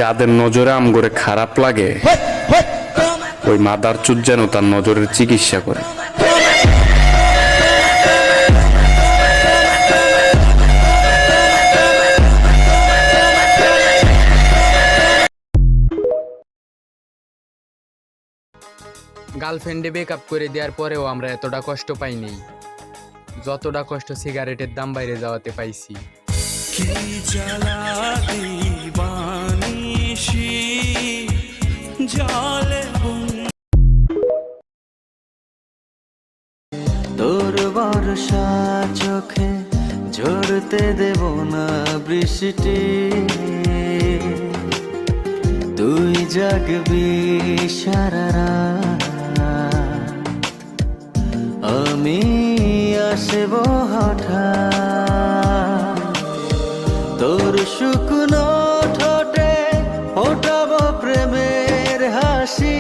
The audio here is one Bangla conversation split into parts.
যাদের নজরে আমগরে খারাপ লাগে ওই মাদার চুত যেন তার নজরের চিকিৎসা করে। গার্লফ্রেন্ডে ব্রেকআপ করে দেওয়ার পরেও আমরা এতটা কষ্ট পাইনি যতটা কষ্ট সিগারেটের দাম বাইরে যাওয়াতে পাইছি। তোর বর্ষা চোখে ঝরতে দেব না বৃষ্টি, তুই জাগবি সারা রাত, আমি আসব হঠাৎ, তোর শুকনো ঠোঁটে ফোটাবো প্রেমের হাসি,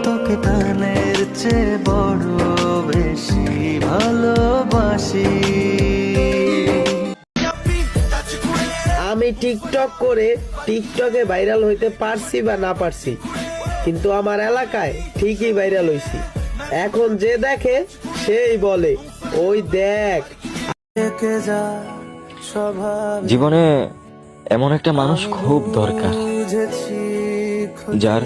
তোকে প্রাণের চেয়ে বড় বেশি ভালোবাসি। আমি টিকটক করে টিকটকে ভাইরাল হইতে পারছি বা না পারছি, কিন্তু আমার এলাকায় ঠিকই ভাইরাল হইছি। এখন যে দেখে সেই বলে ওই দেখ। জীবনে এমন একটা মানুষ খুব দরকার যার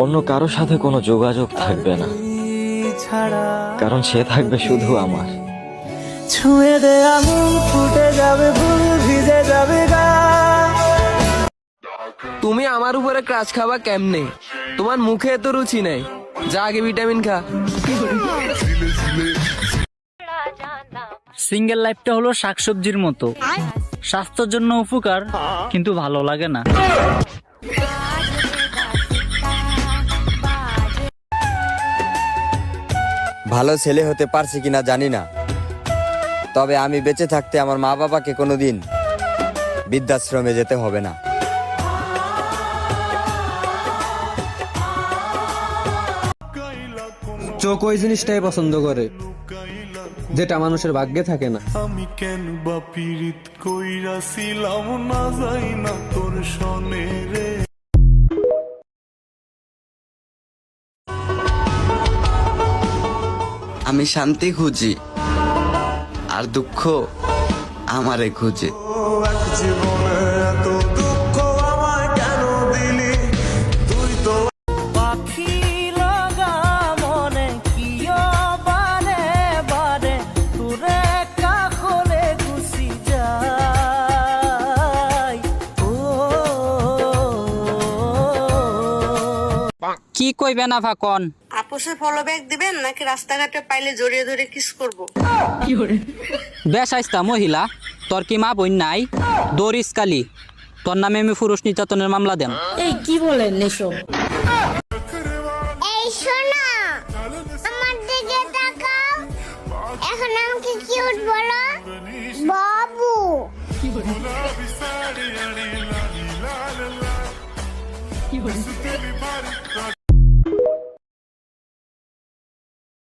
অন্য কারো সাথে কোনো যোগাযোগ থাকবে না, কারণ সে থাকবে শুধু আমার। ছুঁয়ে দে আঙুল ফুটে যাবে, ফুল ভিজে যাবে গা। তুমি আমার উপরে ক্রাশ খাবা কেমনে? তোমার মুখে তো রুচি নেই, যা আগে ভিটামিন খা। সিঙ্গেল লাইফটা হলো শাকসবজির মতো, স্বাস্থ্যের জন্য উপকার কিন্তু ভালো লাগে না। ভালো ছেলে হতে পারছি কিনা জানি না, তবে আমি বেঁচে থাকতে আমার মা বাবাকে কোনোদিন বৃদ্ধাশ্রমে যেতে হবে না। চোখ ওই জিনিসটাই পছন্দ করে যেটা মানুষের ভাগ্যে থাকে না। আমি কেন বা পীড়িত কইরাছিলাম না যাই না তোর সনে রে। আমি শান্তি খুঁজি আর দুঃখ আমারে খুঁজে। জীবনে এত দুঃখ আমায় কেন দিলি তুই তো। পাখি লাগা মনে কিয় বারে বারে তোরে কাখলে গুছি যায়। কি কইবে না ফাকন? আপোষে ফলো ব্যাগ দিবেন নাকি রাস্তাঘাটে পাইলে জড়িয়ে ধরে কিস করব? বেশ আইস্তা মহিলা, তোর কি মা বোন নাই? দরিস কালি, তোর নামে আমি পুরুষ নির্যাতনের মামলা দেন। এই কি বলেন এসব? এই শোনা, আমার দিকে তাকাও, এখন আমাকে কিউট বলো বাবু।